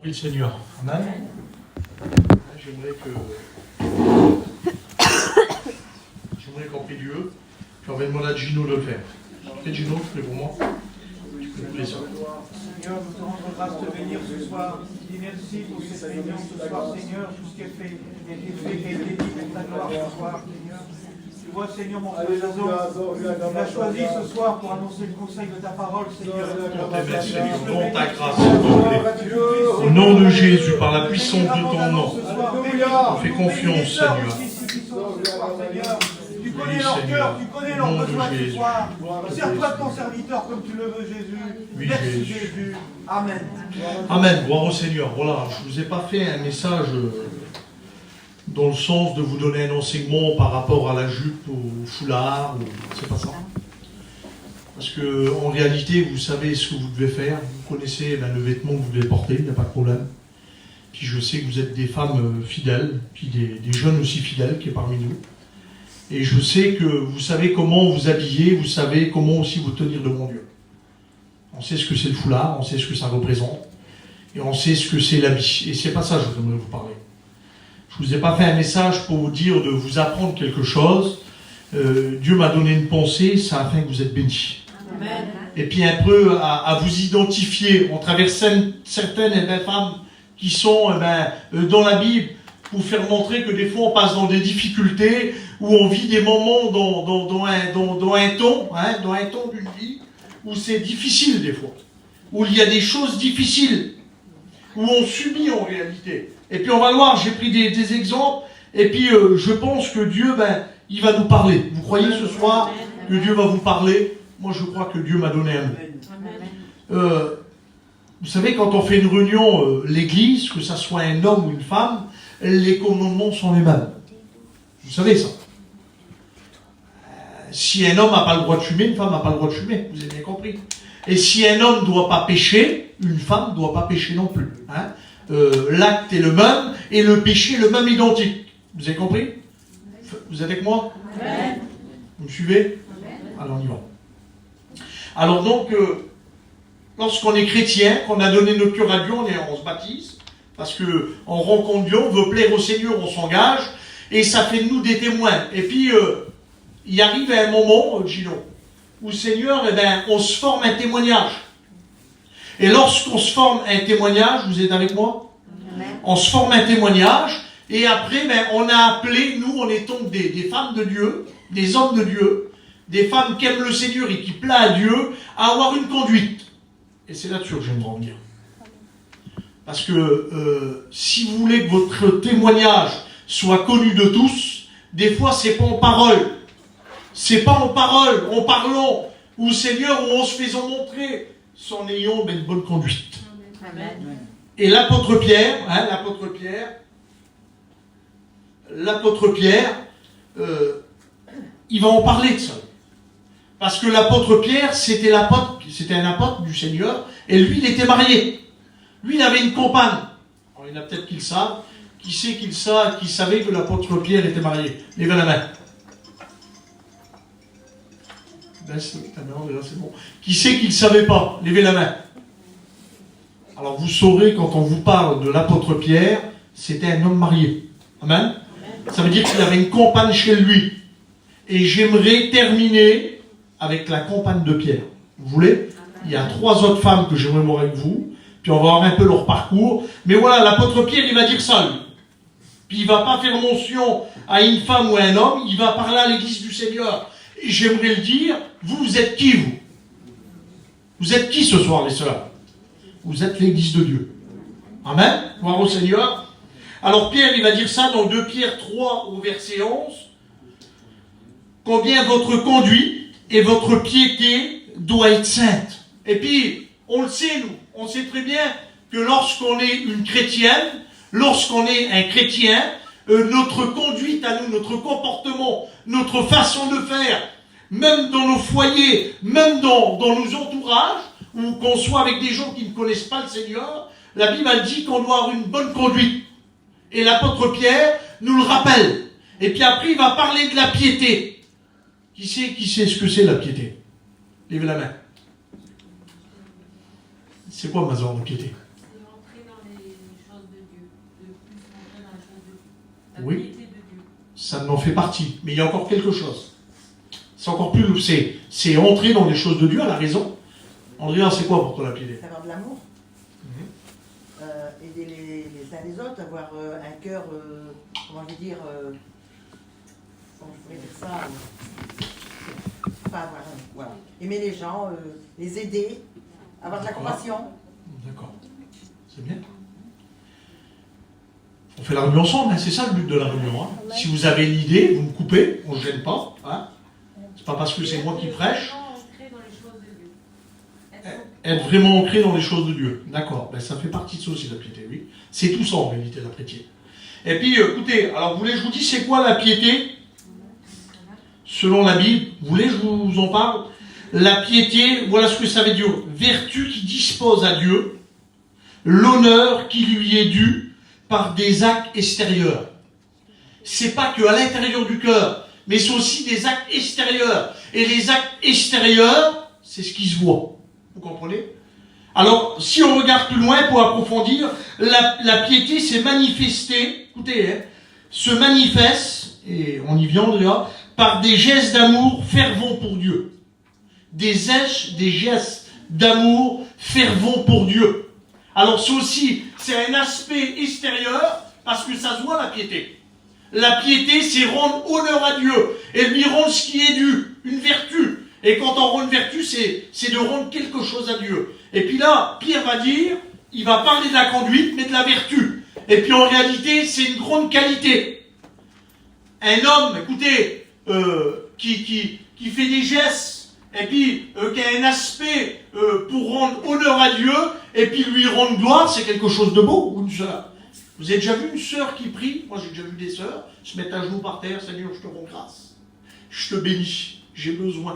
Oui, Seigneur. Amen. J'aimerais qu'en prie Dieu, je vais demander à Gino de le faire. Et Gino, tu fais pour moi. Tu peux prier ça. Seigneur, nous te rendons grâce de venir ce soir. Et merci pour cette réunion ce soir, Seigneur, tout ce qui est fait, qui a été dit pour ta gloire ce soir, Seigneur. Tu vois, Seigneur, mon frère, tu as choisi ce soir pour annoncer le conseil de ta parole, Seigneur. Dans ta grâce, s'il te plaît. Au nom de Jésus, par la puissance de ton nom, on fait confiance, Seigneur. Tu connais leur cœur, tu connais leurs besoins ce soir. Sers-toi de ton serviteur comme tu le veux, Jésus. Oui, Merci, Jésus. Amen. Amen. Gloire au Seigneur. Voilà, je ne vous ai pas fait un message dans le sens de vous donner un enseignement par rapport à la jupe, au foulard, c'est pas ça. Parce que en réalité, vous savez ce que vous devez faire. Vous connaissez le vêtement que vous devez porter, il n'y a pas de problème. Puis je sais que vous êtes des femmes fidèles, puis des jeunes aussi fidèles qui est parmi nous. Et je sais que vous savez comment vous habiller, vous savez comment aussi vous tenir devant Dieu. On sait ce que c'est le foulard, on sait ce que ça représente, et on sait ce que c'est l'habit. Et c'est pas ça que je voudrais vous parler. Je vous ai pas fait un message pour vous dire de vous apprendre quelque chose. Dieu m'a donné une pensée, c'est afin que vous êtes bénis. Amen. Et puis un peu à vous identifier. On traverse certaines femmes qui sont dans la Bible, pour faire montrer que des fois on passe dans des difficultés, où on vit des moments dans un ton d'une vie, où c'est difficile des fois, où il y a des choses difficiles, où on subit en réalité. Et puis on va voir, j'ai pris des exemples, et puis je pense que Dieu, il va nous parler. Vous croyez ce soir que Dieu va vous parler? Moi je crois que Dieu m'a donné un mot. Vous savez, quand on fait une réunion, l'église, que ça soit un homme ou une femme, les commandements sont les mêmes. Vous savez ça. Si un homme n'a pas le droit de fumer, une femme n'a pas le droit de fumer. Vous avez bien compris. Et si un homme ne doit pas pécher, une femme ne doit pas pécher non plus. Hein. L'acte est le même et le péché est le même identique. Vous avez compris? Vous êtes avec moi? Amen. Vous me suivez? Amen. Alors on y va. Alors donc, lorsqu'on est chrétien, qu'on a donné notre cœur à Dieu, on se baptise. Parce qu'on rencontre Dieu, on veut plaire au Seigneur, on s'engage, et ça fait de nous des témoins. Et puis, il arrive à un moment, Gino, où Seigneur, on se forme un témoignage. Et lorsqu'on se forme un témoignage, vous êtes avec moi? Amen. On se forme un témoignage, et après, on a appelé, nous, on est donc des femmes de Dieu, des hommes de Dieu, des femmes qui aiment le Seigneur et qui plaisent à Dieu, à avoir une conduite. Et c'est là-dessus que j'aimerais en dire. Parce que si vous voulez que votre témoignage soit connu de tous, des fois c'est pas en parole. C'est pas en parole, en parlant, ou Seigneur, ou en se faisant montrer, c'est en ayant une bonne conduite. Amen. Et l'apôtre Pierre, il va en parler de ça. Parce que l'apôtre Pierre, c'était un apôtre du Seigneur, et lui, il était marié. Lui, il avait une compagne. Alors, il y en a peut-être qui le savent. Qui sait qui savait que l'apôtre Pierre était marié? Levez la main. C'est bon. Qui sait qui ne le savait pas? Levez la main. Alors, vous saurez, quand on vous parle de l'apôtre Pierre, c'était un homme marié. Amen. Ça veut dire qu'il avait une compagne chez lui. Et j'aimerais terminer avec la compagne de Pierre. Vous voulez? Il y a 3 autres femmes que j'aimerais voir avec vous. Puis on va voir un peu leur parcours. Mais voilà, l'apôtre Pierre, il va dire ça, lui. Puis il ne va pas faire mention à une femme ou à un homme, il va parler à l'église du Seigneur. Et j'aimerais le dire, vous êtes qui, vous? Vous êtes qui ce soir, les sœurs? Vous êtes l'église de Dieu. Amen. Gloire au Seigneur. Alors Pierre, il va dire ça dans 2 Pierre 3 au verset 11. Combien votre conduite et votre piété doit être sainte. Et puis, on le sait, nous. On sait très bien que lorsqu'on est une chrétienne, lorsqu'on est un chrétien, notre conduite à nous, notre comportement, notre façon de faire, même dans nos foyers, même dans nos entourages, ou qu'on soit avec des gens qui ne connaissent pas le Seigneur, la Bible a dit qu'on doit avoir une bonne conduite. Et l'apôtre Pierre nous le rappelle. Et puis après, il va parler de la piété. Qui sait ce que c'est la piété? Levez la main. C'est quoi, Mazor, la piété? C'est rentrer dans les Oui, ça n'en fait partie. Mais il y a encore quelque chose. C'est encore plus... C'est entrer dans les choses de Dieu, elle a raison. Andrea, c'est quoi pour toi la piété? C'est avoir de l'amour. Aider les uns les autres, avoir un cœur, comment je vais dire, comment je pourrais dire ça, enfin, voilà. Aimer les gens, les aider, avoir de la compassion. D'accord. C'est bien. On fait la réunion ensemble, hein, c'est ça le but de la réunion. Hein. Si vous avez une idée, vous me coupez, on ne gêne pas. Hein. C'est pas parce que c'est moi qui prêche. Être vraiment ancré dans les choses de Dieu. D'accord, ben, ça fait partie de ça aussi la piété, oui. C'est tout ça en réalité la piété. Et puis écoutez, alors vous voulez que je vous dise c'est quoi la piété? Selon la Bible, vous voulez que je vous en parle? La piété, voilà ce que ça veut dire. Vertu qui dispose à Dieu l'honneur qui lui est dû par des actes extérieurs. C'est pas que à l'intérieur du cœur, mais c'est aussi des actes extérieurs. Et les actes extérieurs, c'est ce qui se voit. Vous comprenez? Alors, si on regarde plus loin pour approfondir, la piété s'est manifestée, écoutez, hein, se manifeste, et on y vient Andrea, par des gestes d'amour fervents pour Dieu. Des gestes d'amour fervents pour Dieu. Alors c'est un aspect extérieur, parce que ça se voit la piété. La piété, c'est rendre honneur à Dieu, et lui rendre ce qui est dû, une vertu. Et quand on rend une vertu, c'est de rendre quelque chose à Dieu. Et puis là, Pierre va dire, il va parler de la conduite, mais de la vertu. Et puis en réalité, c'est une grande qualité. Un homme, écoutez, qui fait des gestes, et puis qui a un aspect pour rendre honneur à Dieu, et puis lui rendre gloire, c'est quelque chose de beau, ou une sœur. Vous avez déjà vu une sœur qui prie? Moi j'ai déjà vu des sœurs se mettre à genoux par terre, Seigneur, je te rends grâce. Je te bénis, j'ai besoin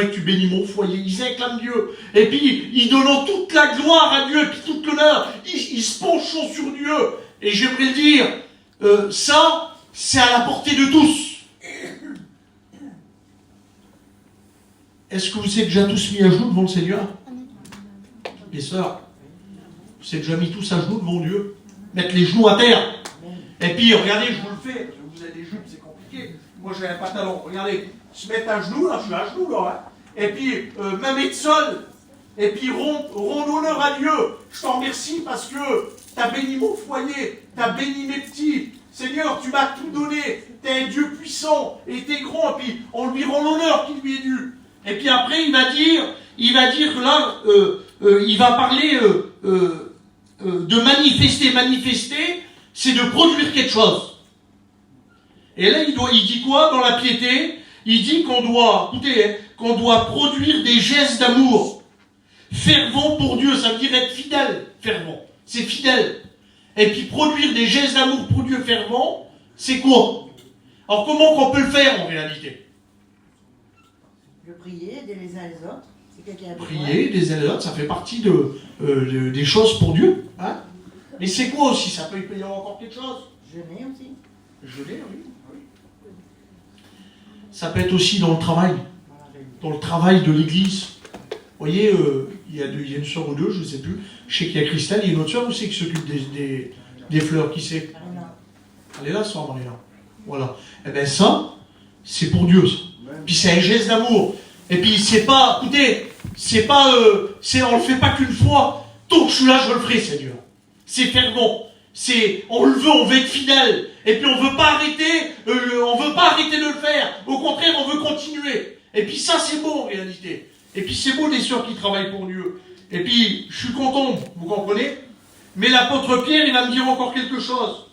que tu bénis mon foyer. Ils acclament Dieu. Et puis, ils donnent toute la gloire à Dieu, et puis toute l'honneur. Ils se penchent sur Dieu. Et j'aimerais le dire, ça, c'est à la portée de tous. Est-ce que vous êtes déjà tous mis à genoux devant le Seigneur? Les sœurs, vous êtes déjà mis tous à genoux devant Dieu? Mettre les genoux à terre. Et puis, regardez, je vous le fais. Vous avez des jupes, c'est compliqué. Moi, j'ai un pantalon. Regardez. Se mettre à genoux, là, je suis à genoux, là. Hein. Et puis, même être seul. Et puis, rendre honneur à Dieu. Je t'en remercie parce que tu as béni mon foyer, tu as béni mes petits. Seigneur, tu m'as tout donné. Tu es un Dieu puissant et tu es grand. Et puis, on lui rend l'honneur qui lui est dû. Et puis après, il va dire que là, il va parler de manifester. Manifester, c'est de produire quelque chose. Et là, il dit quoi dans la piété? Il dit qu'on doit, écoutez, hein, qu'on doit produire des gestes d'amour fervents pour Dieu. Ça veut dire être fidèle, fervent. C'est fidèle. Et puis produire des gestes d'amour pour Dieu fervents, c'est quoi? Alors comment qu'on peut le faire en réalité? Le prier, aider les uns les autres. C'est quelqu'un a prier, des uns les autres, ça fait partie des choses pour Dieu. Hein? Mais c'est quoi aussi? Ça peut y avoir encore quelque chose? Jeûner aussi. Jeûner, oui. Ça peut être aussi dans le travail de l'église. Vous voyez, il y a une sœur ou deux, je ne sais plus. Je sais qu'il y a Christelle, il y a une autre sœur aussi qui s'occupe des fleurs, qui c'est? Elle est là, sœur Marina. Voilà. Eh bien ça, c'est pour Dieu, ça. Puis c'est un geste d'amour. Et puis c'est pas, écoutez, c'est pas, on le fait pas qu'une fois. Tant que je suis là, je le ferai, Seigneur. C'est fervent. On le veut, on veut être fidèle. Et puis on veut pas arrêter de le faire. Au contraire, on veut continuer. Et puis ça, c'est beau en réalité. Et puis c'est beau les sœurs qui travaillent pour Dieu. Et puis, je suis content, vous comprenez? Mais l'apôtre Pierre, il va me dire encore quelque chose.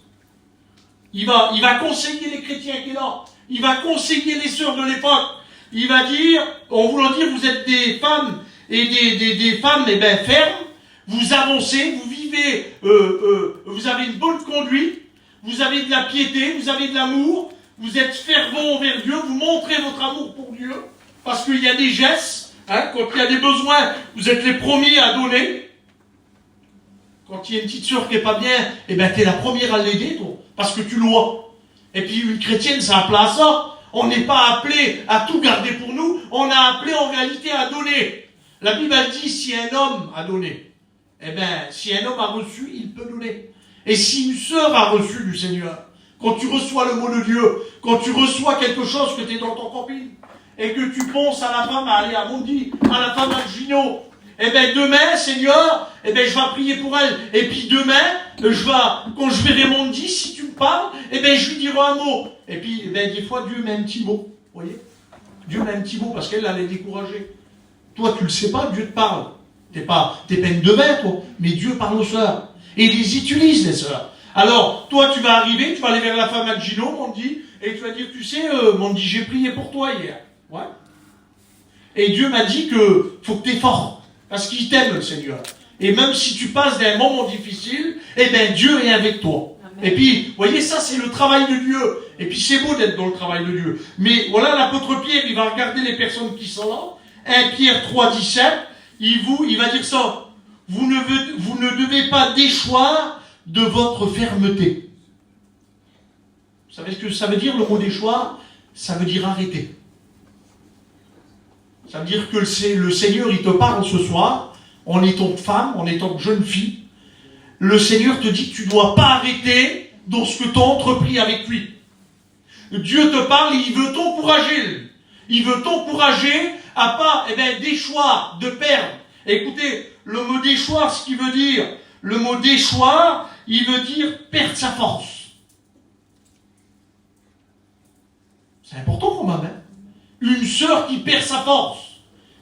Il va conseiller les chrétiens qui sont là. Il va conseiller les sœurs de l'époque. Il va dire, en voulant dire, vous êtes des femmes, et des femmes, eh ben, fermes. Vous avancez, vous vivez, vous avez une bonne conduite, vous avez de la piété, vous avez de l'amour, vous êtes fervent envers Dieu, vous montrez votre amour pour Dieu, parce qu'il y a des gestes, hein, quand il y a des besoins, vous êtes les premiers à donner. Quand il y a une petite sœur qui n'est pas bien, eh ben, tu es la première à l'aider, toi, parce que tu le vois. Et puis une chrétienne, c'est appelé à ça. On n'est pas appelé à tout garder pour nous, on a appelé en réalité à donner. La Bible a dit, si un homme a donné, eh bien, si un homme a reçu, il peut donner. Et si une sœur a reçu du Seigneur, quand tu reçois le mot de Dieu, quand tu reçois quelque chose que tu es dans ton camping, et que tu penses à la femme, à Mondi, à la femme à Gino, eh bien demain, Seigneur, eh bien je vais prier pour elle. Et puis demain, quand je verrai Mondi, si tu me parles, eh bien je lui dirai un mot. Et puis, eh bien, des fois, Dieu met un petit mot. Vous voyez? Dieu met un petit mot parce qu'elle allait décourager. Toi, tu le sais pas, Dieu te parle. T'es pas une devin, toi. Mais Dieu parle aux sœurs. Et il les utilise, les sœurs. Alors, toi, tu vas arriver, tu vas aller vers la femme à Gino, Mondi, et tu vas dire, tu sais, Mondi, j'ai prié pour toi hier. Ouais. Et Dieu m'a dit que faut que tu es fort. Parce qu'il t'aime, le Seigneur. Et même si tu passes d'un moment difficile, eh bien, Dieu est avec toi. Amen. Et puis, vous voyez, ça, c'est le travail de Dieu. Et puis, c'est beau d'être dans le travail de Dieu. Mais voilà, l'apôtre Pierre, il va regarder les personnes qui sont là. 1 Pierre 3, 17, il va dire ça. Vous ne devez pas déchoir de votre fermeté. Vous savez ce que ça veut dire, le mot déchoir? Ça veut dire arrêter. Ça veut dire que le Seigneur, il te parle ce soir, en étant femme, en étant jeune fille. Le Seigneur te dit que tu ne dois pas arrêter dans ce que tu as entrepris avec lui. Dieu te parle et il veut t'encourager. Il veut t'encourager à pas, déchoir, de perdre. Écoutez, le mot déchoir, ce qu'il veut dire, le mot déchoir, il veut dire perdre sa force. C'est important quand même, hein? Une sœur qui perd sa force.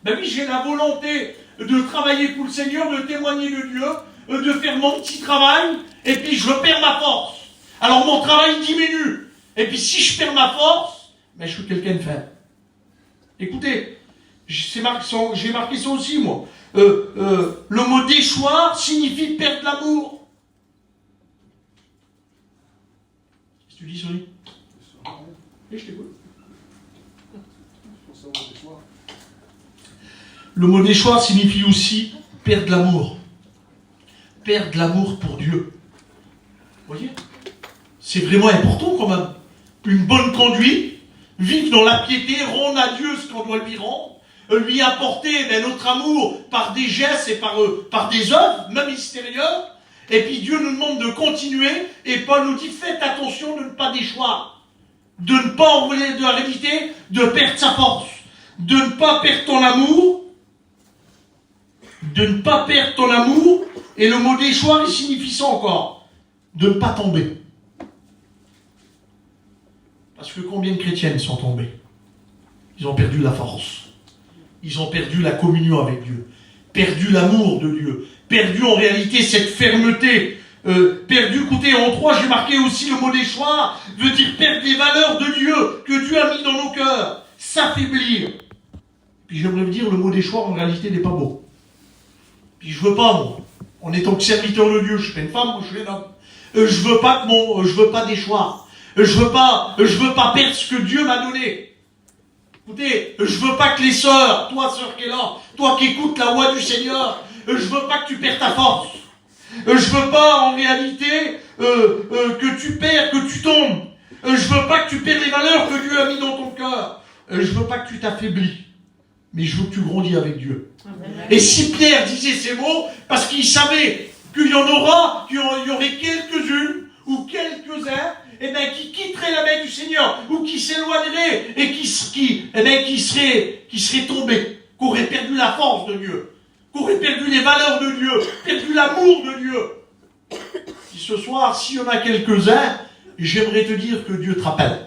Ben oui, j'ai la volonté de travailler pour le Seigneur, de témoigner de Dieu, de faire mon petit travail, et puis je perds ma force. Alors mon travail diminue. Et puis si je perds ma force, ben je suis quelqu'un de faible. Écoutez, j'ai marqué ça aussi, moi. Le mot déchoir signifie perdre l'amour. Qu'est-ce que tu dis, Sony? Et je t'écoute. Le mot déchoir signifie aussi perdre l'amour. Perdre l'amour pour Dieu. Vous voyez? C'est vraiment important quand même. Une bonne conduite, vivre dans la piété, rendre à Dieu ce qu'on doit lui rendre, lui apporter notre amour par des gestes et par des œuvres, même extérieures. Et puis Dieu nous demande de continuer, et Paul nous dit faites attention de ne pas déchoir, de ne pas envoyer de la réalité, de perdre sa force, de ne pas perdre ton amour, et le mot déchoir, il signifie ça encore, de ne pas tomber. Parce que combien de chrétiennes sont tombées? Ils ont perdu la force. Ils ont perdu la communion avec Dieu. Perdu l'amour de Dieu. Perdu en réalité cette fermeté. Perdu, écoutez, en 3, j'ai marqué aussi le mot déchoir, veut dire perdre les valeurs de Dieu, que Dieu a mis dans nos cœurs. S'affaiblir. Puis j'aimerais vous dire, le mot déchoir en réalité n'est pas beau. Puis je veux pas, moi, en étant que serviteur de Dieu, je suis pas une femme, moi je suis un homme. Je veux pas déchoir. Je veux pas perdre ce que Dieu m'a donné. Écoutez, je veux pas que les sœurs, toi sœur qui est là, toi qui écoutes la voix du Seigneur, je veux pas que tu perds ta force. Je veux pas en réalité que tu perds, que tu tombes. Je veux pas que tu perds les valeurs que Dieu a mis dans ton cœur. Je veux pas que tu t'affaiblis. Mais je veux que tu grandis avec Dieu. Amen. Et si Pierre disait ces mots, parce qu'il savait qu'il y aurait quelques-unes ou quelques-uns, qui quitteraient la main du Seigneur, ou qui s'éloigneraient, et qui seraient tombés, qui auraient perdu la force de Dieu, qui auraient perdu les valeurs de Dieu, perdu l'amour de Dieu. Et ce soir, s'il y en a quelques-uns, j'aimerais te dire que Dieu te rappelle.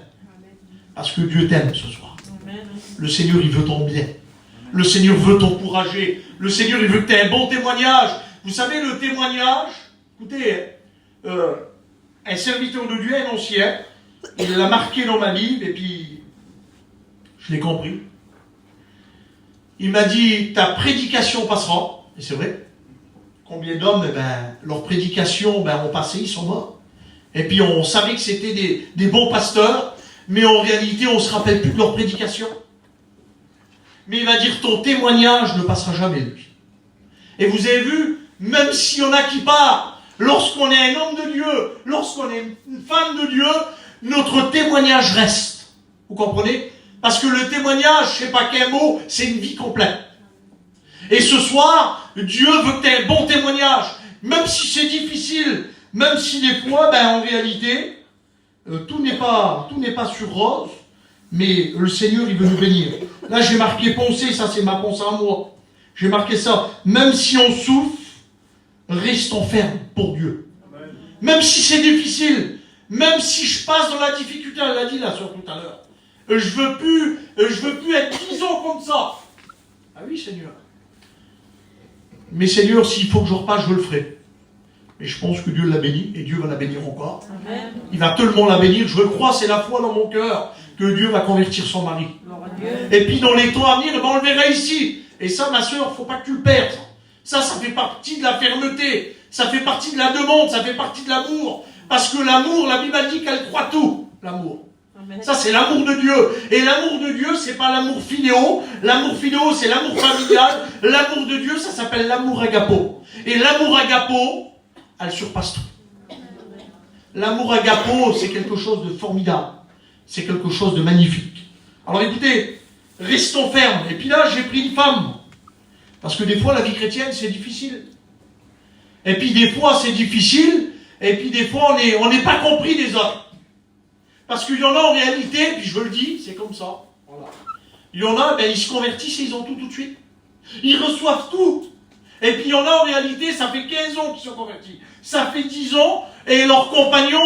Parce que Dieu t'aime ce soir. Le Seigneur, il veut ton bien. Le Seigneur veut t'encourager. Le Seigneur, il veut que tu aies un bon témoignage. Vous savez, le témoignage, écoutez, un serviteur de Dieu, un ancien, il l'a marqué dans ma Bible, et puis je l'ai compris. Il m'a dit, ta prédication passera. Et c'est vrai. Combien d'hommes, leur prédication, ont passé, ils sont morts. Et puis on savait que c'était des bons pasteurs, mais en réalité, on ne se rappelle plus de leur prédication. Mais il va dire, ton témoignage ne passera jamais, lui. Et vous avez vu, même s'il y en a qui partent, lorsqu'on est un homme de Dieu, lorsqu'on est une femme de Dieu, notre témoignage reste. Vous comprenez? Parce que le témoignage, c'est pas qu'un mot, c'est une vie complète. Et ce soir, Dieu veut que tu aies un bon témoignage. Même si c'est difficile, même si des fois, en réalité, tout n'est pas sur rose, mais le Seigneur, il veut nous bénir. Là, j'ai marqué pensée, ça c'est ma pensée à moi. J'ai marqué ça. Même si on souffre, restons fermes pour Dieu. Même si c'est difficile, même si je passe dans la difficulté, elle l'a dit la soeur tout à l'heure. Je veux plus être 10 ans comme ça. Ah oui, Seigneur. Mais Seigneur, s'il faut que je repasse, je le ferai. Et je pense que Dieu l'a béni, et Dieu va la bénir encore. Amen. Il va tellement la bénir, je le crois, c'est la foi dans mon cœur, que Dieu va convertir son mari. Et puis dans les temps à venir, on le verra ici. Et ça, ma soeur, il ne faut pas que tu le perdes. Ça fait partie de la fermeté, ça fait partie de la demande, ça fait partie de l'amour. Parce que l'amour, la Bible dit qu'elle croit tout, l'amour. Ça, c'est l'amour de Dieu. Et l'amour de Dieu, c'est pas l'amour philéo. L'amour philéo, c'est l'amour familial. L'amour de Dieu, ça s'appelle l'amour agapo. Et l'amour agapo, elle surpasse tout. L'amour agapo, c'est quelque chose de formidable. C'est quelque chose de magnifique. Alors écoutez, restons fermes. Et puis là, j'ai pris une femme. Parce que des fois, la vie chrétienne, c'est difficile. Et puis des fois, c'est difficile. Et puis des fois, on n'est pas compris des autres. Parce qu'il y en a en réalité, puis je veux le dire, c'est comme ça. Voilà. Il y en a, ils se convertissent et ils ont tout de suite. Ils reçoivent tout. Et puis il y en a en réalité, ça fait 15 ans qu'ils sont convertis. Ça fait 10 ans, et leurs compagnons,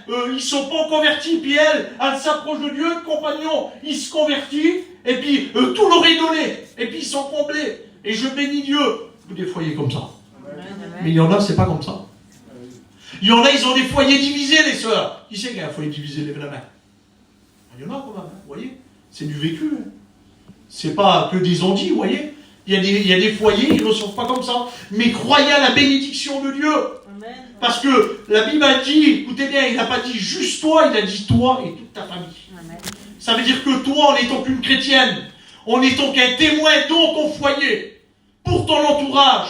ils ne sont pas convertis. Puis elle s'approche de Dieu, le compagnon, il se convertit, et puis tout leur est donné. Et puis ils sont comblés. Et je bénis Dieu. Des foyers comme ça. Mais il y en a, c'est pas comme ça. Il y en a, ils ont des foyers divisés, les sœurs. Qui c'est qui a un foyer divisé? Lèvez la main. Il y en a quand même, vous voyez. C'est du vécu. C'est pas que des ondits, vous voyez. Il y a des foyers, ils ne reçoivent pas comme ça. Mais croyez à la bénédiction de Dieu. Amen. Parce que la Bible a dit, écoutez bien, il n'a pas dit juste toi, il a dit toi et toute ta famille. Amen. Ça veut dire que toi, en étant qu'une chrétienne, en étant qu'un témoin dans ton foyer, pour ton entourage,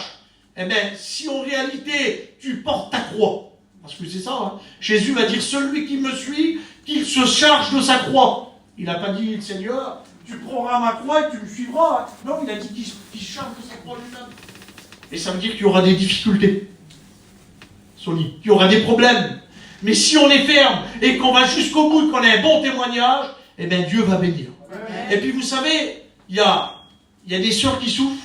si en réalité tu portes ta croix, parce que c'est ça, hein, Jésus va dire, celui qui me suit, qu'il se charge de sa croix. Il n'a pas dit, Seigneur, tu prendras ma croix et tu me suivras. Non, il a dit qu'il se charge de sa croix lui-même. Et ça veut dire qu'il y aura des difficultés, Sony, qu'il y aura des problèmes. Mais si on est ferme et qu'on va jusqu'au bout, qu'on a un bon témoignage, Dieu va bénir. Amen. Et puis vous savez, il y a des sœurs qui souffrent,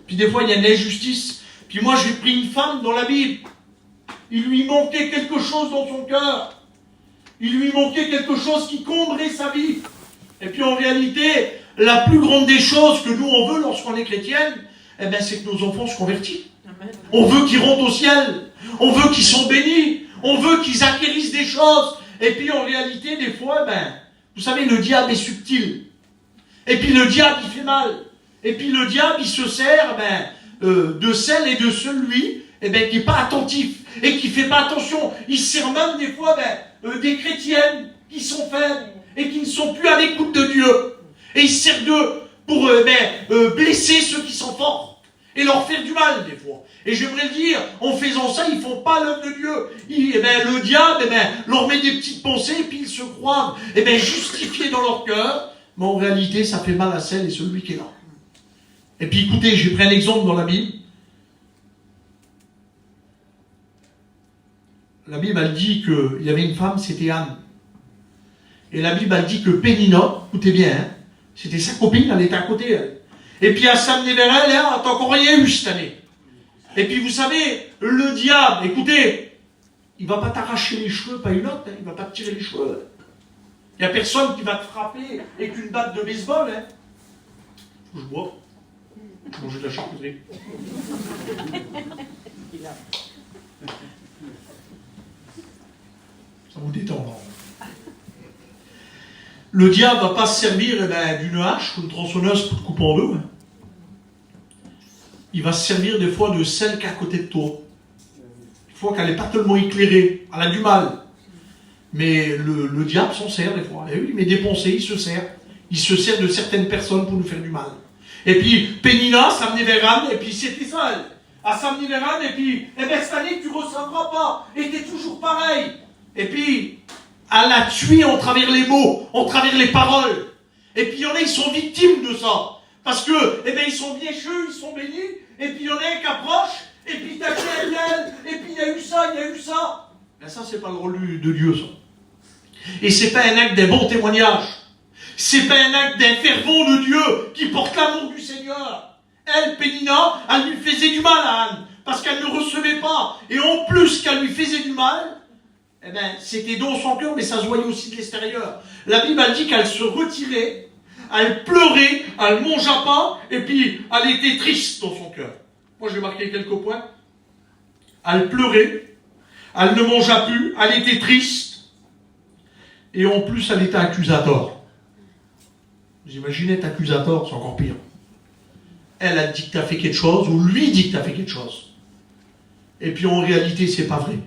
puis des fois il y a une injustice. Puis moi j'ai pris une femme dans la Bible. Il lui manquait quelque chose dans son cœur. Il lui manquait quelque chose qui comblerait sa vie. Et puis en réalité, la plus grande des choses que nous on veut lorsqu'on est chrétienne, c'est que nos enfants se convertissent. Amen. On veut qu'ils rentrent au ciel. On veut qu'ils soient bénis. On veut qu'ils acquérissent des choses. Et puis en réalité, des fois, vous savez, le diable est subtil. Et puis le diable, il fait mal. Et puis le diable, il se sert de celle et de celui qui n'est pas attentif et qui ne fait pas attention. Il se sert même des fois des chrétiennes qui sont faibles et qui ne sont plus à l'écoute de Dieu. Et il se sert d'eux pour blesser ceux qui sont forts et leur faire du mal des fois. Et j'aimerais le dire, en faisant ça, ils ne font pas l'œuvre de Dieu. Le diable leur met des petites pensées et puis ils se croient justifiés dans leur cœur. Mais en réalité, ça fait mal à celle et celui qui est là. Et puis écoutez, j'ai pris un exemple dans la Bible. La Bible, elle dit qu'il y avait une femme, c'était Anne. Et la Bible, elle dit que Pénina, écoutez bien, hein, c'était sa copine, elle était à côté. Elle. Et puis à Samnévérin, elle n'a encore rien eu cette année. Et puis vous savez, le diable, écoutez, il ne va pas t'arracher les cheveux, pas une autre, hein, il ne va pas te tirer les cheveux. Il n'y a personne qui va te frapper avec une batte de baseball. Hein. Je bois. Je mange de la charcuterie. Ça vous détend. Le diable ne va pas se servir d'une hache ou d'une tronçonneuse pour te couper en deux. Hein. Il va se servir des fois de celle qui est à côté de toi. Des fois qu'elle n'est pas tellement éclairée. Elle a du mal. Mais le diable s'en sert des fois. Et oui, mais dépensé, il se sert. Il se sert de certaines personnes pour nous faire du mal. Et puis, Pénina, Samnévéran, et puis c'était ça, elle. À Samnévéran, et puis, cette année, tu ne ressembleras pas. Et t'es toujours pareil. Et puis, elle a tué en travers les mots, en travers les paroles. Et puis, il y en a, ils sont victimes de ça. Parce que, ils sont bien cheux, ils sont bénis. Et puis, il y en a un qui approche, et puis t'as tué elle, et puis il y a eu ça, il y a eu ça. Ben ça, c'est pas le rôle de Dieu, ça. Et c'est pas un acte d'un bon témoignage. C'est pas un acte d'un fervent de Dieu qui porte l'amour du Seigneur. Elle, Pénina, elle lui faisait du mal à Anne, parce qu'elle ne recevait pas. Et en plus qu'elle lui faisait du mal, eh ben, c'était dans son cœur, mais ça se voyait aussi de l'extérieur. La Bible a dit qu'elle se retirait, elle pleurait, elle ne mangea pas, et puis elle était triste dans son cœur. Moi, j'ai marqué quelques points. Elle pleurait, elle ne mangea plus, elle était triste, et en plus, elle était accusateur. Vous imaginez être accusateur, c'est encore pire. Elle a dit que tu as fait quelque chose, ou lui dit que tu as fait quelque chose. Et puis en réalité, c'est pas vrai.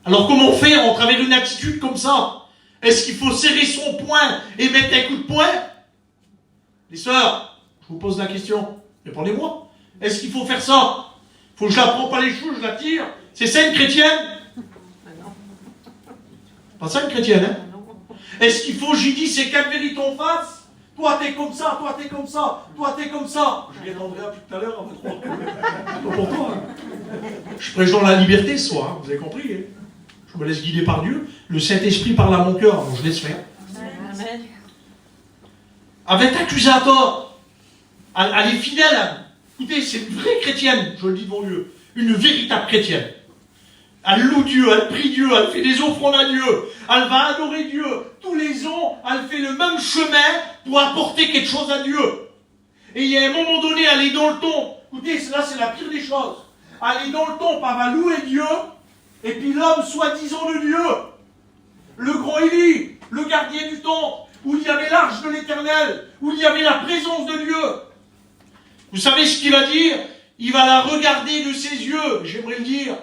Alors comment faire en travers une attitude comme ça? Est-ce qu'il faut serrer son poing et mettre un coup de poing? Les sœurs, je vous pose la question. Répondez-moi. Est-ce qu'il faut faire ça? Faut que je la prends par les cheveux, je la tire? C'est ça une chrétienne? Pas ça une chrétienne, hein? Est-ce qu'il faut, j'y dis, c'est quatre vérités en face? Toi t'es comme ça, toi t'es comme ça, toi t'es comme ça. Je viens d'Andrea depuis tout à l'heure, on va trop. Pas pour toi. Hein. Je prêche dans la liberté ce soir, hein, vous avez compris. Hein. Je me laisse guider par Dieu. Le Saint-Esprit parle à mon cœur, donc je laisse faire. Amen. Avec accusateur, elle est fidèle. Hein. Écoutez, c'est une vraie chrétienne, je le dis devant Dieu. Une véritable chrétienne. Elle loue Dieu, elle prie Dieu, elle fait des offrandes à Dieu, elle va adorer Dieu. Tous les ans, elle fait le même chemin pour apporter quelque chose à Dieu. Et il y a un moment donné, elle est dans le ton. Écoutez, là, c'est la pire des choses. Elle est dans le ton, elle va louer Dieu, et puis l'homme soi-disant de Dieu, le grand Élie, le gardien du temple, où il y avait l'arche de l'Éternel, où il y avait la présence de Dieu. Vous savez ce qu'il va dire? Il va la regarder de ses yeux, j'aimerais le dire.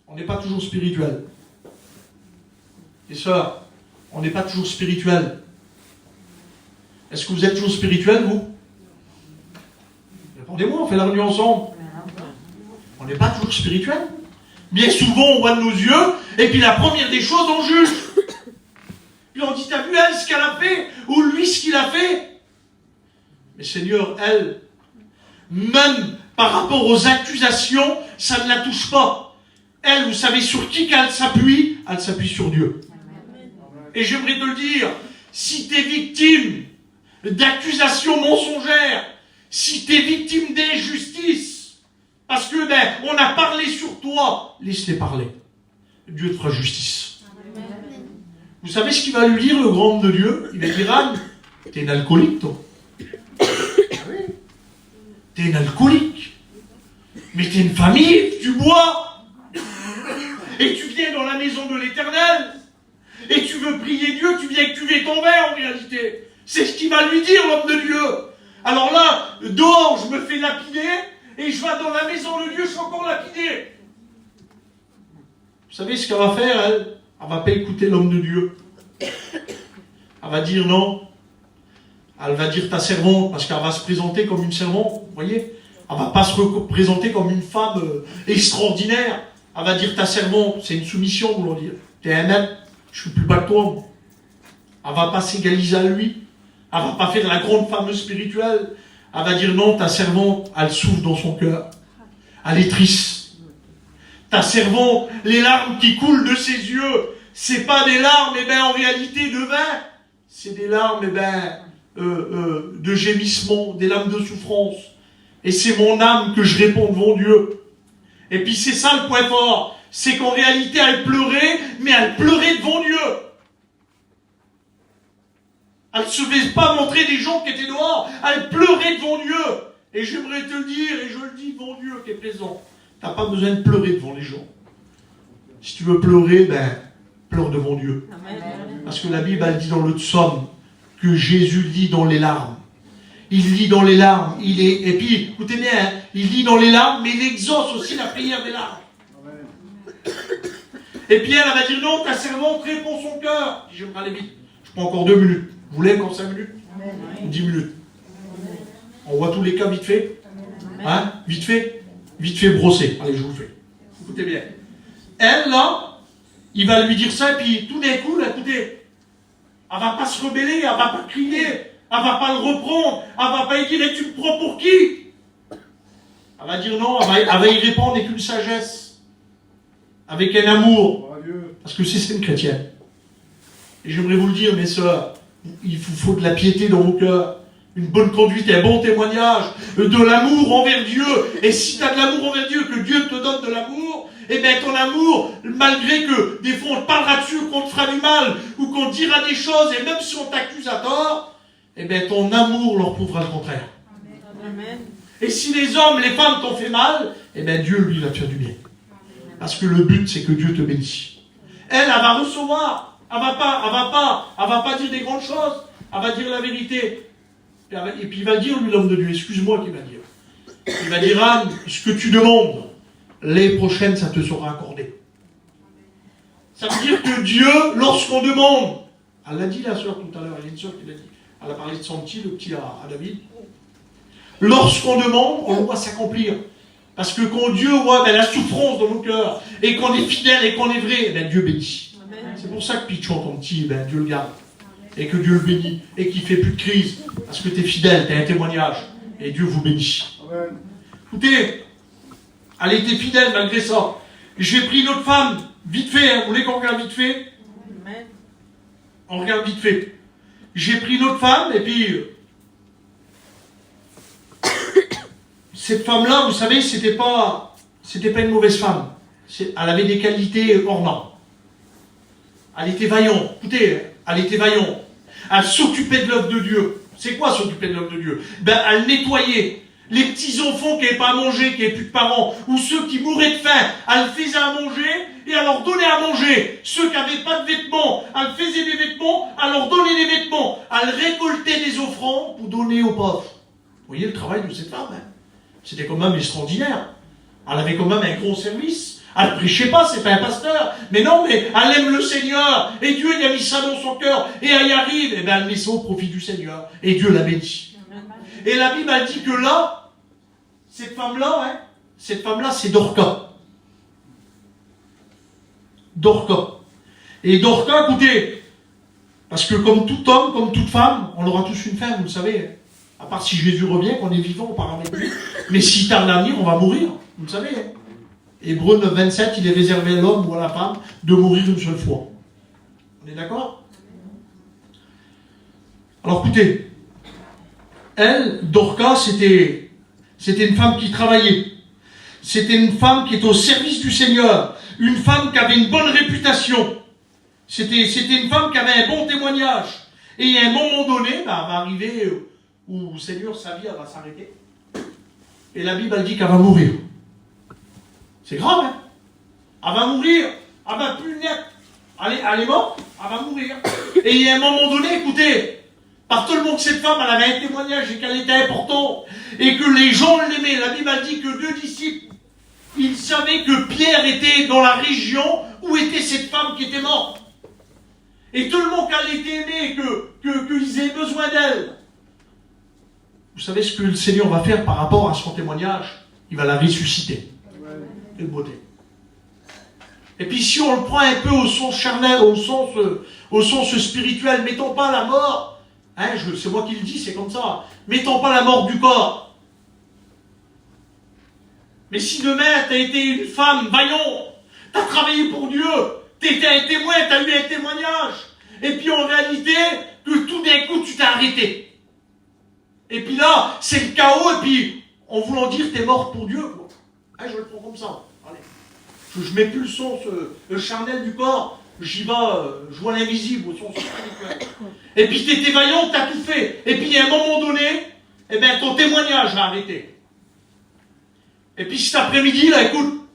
On n'est pas toujours spirituel. Les sœurs, on n'est pas toujours spirituel. Est-ce que vous êtes toujours spirituel, vous? Répondez-moi, on fait la réunion ensemble. On n'est pas toujours spirituel. Bien souvent, on voit de nos yeux, et puis la première des choses, on juge. Puis on dit, t'as vu elle ce qu'elle a fait? Ou lui ce qu'il a fait? Mais Seigneur, elle, même par rapport aux accusations, ça ne la touche pas. Elle, vous savez sur qui qu'elle s'appuie? Elle s'appuie sur Dieu. Et j'aimerais te le dire, si tu es victime d'accusations mensongères, si tu es victime d'injustice, parce que on a parlé sur toi, laisse-les parler. Dieu te fera justice. Vous savez ce qu'il va lui dire, le grand homme de Dieu? Il va dire, Anne, t'es une alcoolique, toi. T'es une alcoolique. Mais t'es une famille, tu bois. Et tu viens dans la maison de l'Éternel, et tu veux prier Dieu, tu viens cuver ton verre en réalité. C'est ce qu'il va lui dire, l'homme de Dieu. Alors là, dehors, je me fais lapider, et je vais dans la maison de Dieu, je suis encore lapidé. Vous savez ce qu'elle va faire, elle? Elle va pas écouter l'homme de Dieu. Elle va dire non. Elle va dire ta servante, parce qu'elle va se présenter comme une servante, vous voyez? Elle va pas se présenter comme une femme extraordinaire. Elle va dire ta servante, c'est une soumission, vous l'en dire. T'es un homme, je suis plus bas que toi. Moi. Elle va pas s'égaliser à lui. Elle va pas faire la grande femme spirituelle. Elle va dire non, ta servante, elle souffre dans son cœur. Elle est triste. Ta servante, les larmes qui coulent de ses yeux, c'est pas des larmes, en réalité de vin. C'est des larmes, de gémissement, des larmes de souffrance. Et c'est mon âme que je réponds devant Dieu. Et puis c'est ça le point fort, c'est qu'en réalité elle pleurait, mais elle pleurait devant Dieu. Elle ne se faisait pas montrer des gens qui étaient dehors, elle pleurait devant Dieu. Et j'aimerais te le dire, et je le dis devant Dieu qui est présent, tu n'as pas besoin de pleurer devant les gens. Si tu veux pleurer, pleure devant Dieu. Amen. Parce que la Bible elle dit dans le psaume que Jésus lit dans les larmes. Il lit dans les larmes, et puis, écoutez bien, hein, il lit dans les larmes, mais il exauce aussi la prière des larmes. Amen. Et puis elle va dire non, ta servante répond son cœur. Je vais aller vite, je prends encore 2 minutes. Vous voulez encore 5 minutes? Amen. Ou 10 minutes? Amen. On voit tous les cas vite fait. Hein? Vite fait brossé. Allez, je vous le fais. Écoutez bien. Elle, là, il va lui dire ça, et puis tout d'un coup, là, écoutez, elle va pas se rebeller, elle va pas crier. Elle va pas le reprendre. Elle va pas lui dire, et tu me prends pour qui? Elle va dire non, elle va y répondre avec une sagesse. Avec un amour. Parce que c'est une chrétienne. Et j'aimerais vous le dire, mes sœurs, il vous faut de la piété dans vos cœurs, une bonne conduite et un bon témoignage, de l'amour envers Dieu. Et si tu as de l'amour envers Dieu, que Dieu te donne de l'amour, eh bien ton amour, malgré que des fois on te parlera dessus, qu'on te fera du mal, ou qu'on te dira des choses, et même si on t'accuse à tort, eh bien ton amour leur prouvera le contraire. Amen. Et si les hommes, les femmes t'ont fait mal, eh bien Dieu, lui, va te faire du bien. Parce que le but, c'est que Dieu te bénisse. Elle va recevoir. Elle va pas dire des grandes choses. Elle va dire la vérité. Et puis il va dire, lui, l'homme de Dieu, excuse-moi qu'il va dire. Il va dire, Anne, ce que tu demandes, les prochaines, ça te sera accordé. Ça veut dire que Dieu, lorsqu'on demande, elle l'a dit la sœur tout à l'heure, il y a une sœur qui l'a dit. Elle a parlé de son petit, le petit à David. Lorsqu'on demande, on voit s'accomplir. Parce que quand Dieu voit la souffrance dans nos cœurs, et qu'on est fidèle et qu'on est vrai, Dieu bénit. C'est pour ça que Pichon, ton petit, Dieu le garde. Et que Dieu le bénit. Et qu'il ne fait plus de crise. Parce que tu es fidèle, tu as un témoignage. Et Dieu vous bénit. Amen. Écoutez, elle était fidèle malgré ça. J'ai pris une autre femme, vite fait, vous voulez qu'on regarde vite fait? Amen. On regarde vite fait. J'ai pris une autre femme, et puis... Cette femme-là, vous savez, c'était pas une mauvaise femme. Elle avait des qualités hors normes. Elle était vaillante. Écoutez, elle était vaillante. Elle s'occupait de l'œuvre de Dieu. C'est quoi s'occuper de l'œuvre de Dieu? Elle nettoyait. Les petits enfants qui n'avaient pas à manger, qui n'avaient plus de parents, ou ceux qui mouraient de faim, elle faisait à manger et elle leur donnait à manger. Ceux qui n'avaient pas de vêtements, elle faisait des vêtements, elle leur donnait des vêtements. Elle récoltait des offrandes pour donner aux pauvres. Vous voyez le travail de cette femme, hein? C'était quand même extraordinaire. Elle avait quand même un gros service. Elle ne prêchait pas, c'est pas un pasteur. Mais non, mais elle aime le Seigneur. Et Dieu il a mis ça dans son cœur. Et elle y arrive. Et bien elle met ça au profit du Seigneur. Et Dieu la bénit. Et la Bible a dit que là, cette femme-là, c'est Dorca. Dorca. Et Dorca, écoutez, parce que comme tout homme, comme toute femme, on aura tous une fin, vous le savez. À part si Jésus revient, qu'on est vivant, on part avec lui. Mais si tarde à venir, on va mourir. Vous le savez. Hein. Hébreux 9, 27, il est réservé à l'homme ou à la femme de mourir une seule fois. On est d'accord? Alors écoutez, elle, Dorca, c'était une femme qui travaillait. C'était une femme qui était au service du Seigneur. Une femme qui avait une bonne réputation. C'était une femme qui avait un bon témoignage. Et à un moment donné, elle va arriver... où le Seigneur, sa vie, elle va s'arrêter. Et la Bible, elle dit qu'elle va mourir. C'est grave, hein? Elle va mourir. Elle va plus naître. Elle est morte. Elle va mourir. Et il y a un moment donné, écoutez, par tellement que cette femme, elle avait un témoignage et qu'elle était importante, et que les gens l'aimaient. La Bible, elle dit que 2 disciples, ils savaient que Pierre était dans la région où était cette femme qui était morte. Et tout le monde qu'elle était aimée, qu'ils aient besoin d'elle. Vous savez ce que le Seigneur va faire par rapport à son témoignage? Il va la ressusciter. Quelle beauté. Et puis si on le prend un peu au sens charnel, au sens spirituel, mettons pas la mort, hein, c'est moi qui le dis, c'est comme ça, mettons pas la mort du corps. Mais si demain tu as été une femme vaillante, tu as travaillé pour Dieu, tu étais un témoin, tu as eu un témoignage, et puis en réalité, que tout d'un coup tu t'es arrêté. Et puis là, c'est le chaos, et puis, en voulant dire, t'es mort pour Dieu. Bon. Hein, je le prends comme ça. Allez. Je mets plus le sens charnel du corps, j'y vais, je vois l'invisible, au sens spirituel. Et puis, t'étais vaillant, t'as tout fait. Et puis, à un moment donné, eh ben, ton témoignage va arrêter. Et puis, cet après-midi, là, écoute,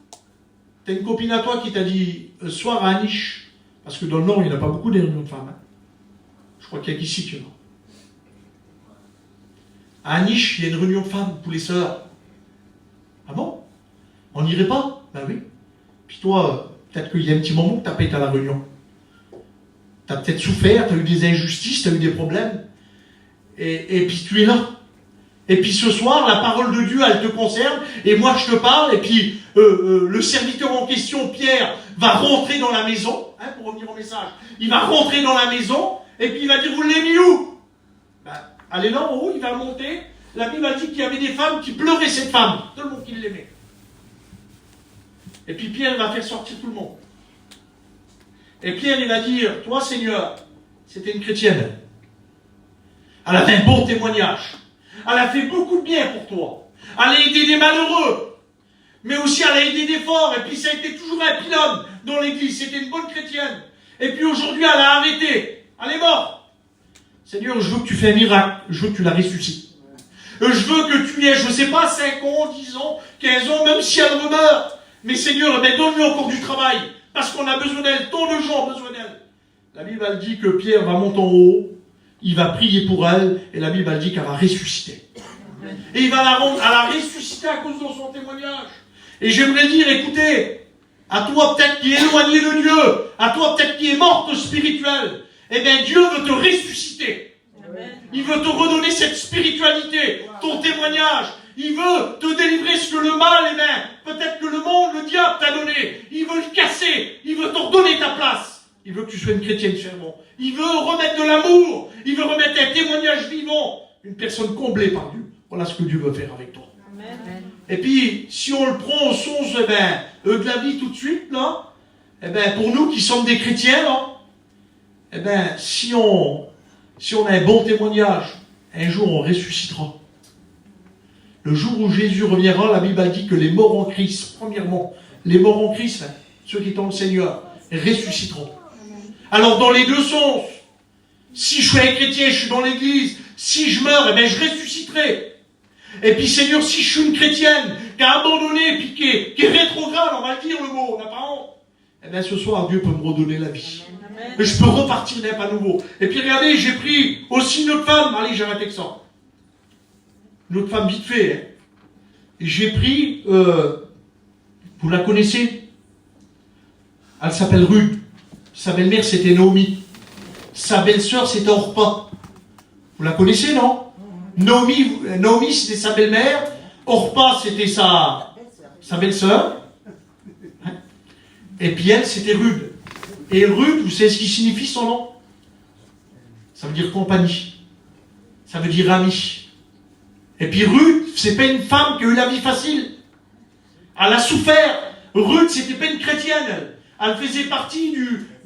t'as une copine à toi qui t'a dit, soir à Aniche, parce que dans le Nord, il n'y en a pas beaucoup des réunions de femmes. Hein. Je crois qu'il y a qu'ici qu'il y en a. À Aniche, il y a une réunion de femmes pour les sœurs. Ah bon? On n'irait pas? Ben oui. Puis toi, peut-être qu'il y a un petit moment que tu n'as pas été à la réunion. Tu as peut-être souffert, tu as eu des injustices, tu as eu des problèmes. Et puis tu es là. Et puis ce soir, la parole de Dieu, elle te concerne. Et moi, je te parle. Et puis le serviteur en question, Pierre, va rentrer dans la maison. Hein, pour revenir au message. Il va rentrer dans la maison. Et puis il va dire, vous l'avez mis où? Elle est là en haut, il va monter. La Bible a dit qu'il y avait des femmes qui pleuraient cette femme. Tout le monde qui l'aimait. Et puis Pierre va faire sortir tout le monde. Et Pierre, il va dire, toi Seigneur, c'était une chrétienne. Elle a fait un bon témoignage. Elle a fait beaucoup de bien pour toi. Elle a aidé des malheureux. Mais aussi elle a aidé des forts. Et puis ça a été toujours un pylône dans l'église. C'était une bonne chrétienne. Et puis aujourd'hui elle a arrêté. Elle est morte. Seigneur, je veux que tu fais un miracle. Je veux que tu la ressuscites. Je veux que tu aies, je ne sais pas, 5 ans, 10 ans, 15 ans, même si elle meurt. Mais Seigneur, donne-lui encore du travail. Parce qu'on a besoin d'elle. Tant de gens ont besoin d'elle. La Bible, elle dit que Pierre va monter en haut. Il va prier pour elle. Et la Bible, elle dit qu'elle va ressusciter. Et il va la rendre, elle a ressuscité à cause de son témoignage. Et j'aimerais dire, écoutez, à toi peut-être qui est éloigné de Dieu, à toi peut-être qui est morte spirituelle, eh bien Dieu veut te ressusciter. Amen. Il veut te redonner cette spiritualité, ton témoignage. Il veut te délivrer ce que le mal, eh bien, peut-être que le monde, le diable t'a donné. Il veut le casser. Il veut te redonner ta place. Il veut que tu sois une chrétienne fervente. Il veut remettre de l'amour. Il veut remettre un témoignage vivant. Une personne comblée par Dieu. Voilà ce que Dieu veut faire avec toi. Amen. Et puis, si on le prend au sens de la vie tout de suite, là, eh ben, pour nous qui sommes des chrétiens, là, eh ben, si on a un bon témoignage, un jour on ressuscitera. Le jour où Jésus reviendra, la Bible dit que les morts en Christ, premièrement, les morts en Christ, ceux qui sont le Seigneur, ressusciteront. Alors dans les deux sens, si je suis un chrétien, je suis dans l'église, si je meurs, eh ben, je ressusciterai. Et puis Seigneur, si je suis une chrétienne qui a abandonné, puis qui est rétrograde, on va le dire le mot, on n'a pas honte, eh bien ce soir Dieu peut me redonner la vie. Et je peux repartir d'un pas nouveau. Et puis regardez, j'ai pris aussi une autre femme, allez j'arrête avec ça. Une autre femme vite fait. Hein. Et j'ai pris, vous la connaissez? Elle s'appelle Ruth. Sa belle-mère c'était Naomi. Sa belle-sœur c'était Orpa. Vous la connaissez, non? Naomi c'était sa belle-mère. Orpa c'était sa belle-sœur. Et puis elle c'était Ruth. Et Ruth, vous savez ce qui signifie son nom? Ça veut dire compagnie. Ça veut dire ami. Et puis Ruth, c'est pas une femme qui a eu la vie facile. Elle a souffert. Ruth, c'était pas une chrétienne. Elle faisait partie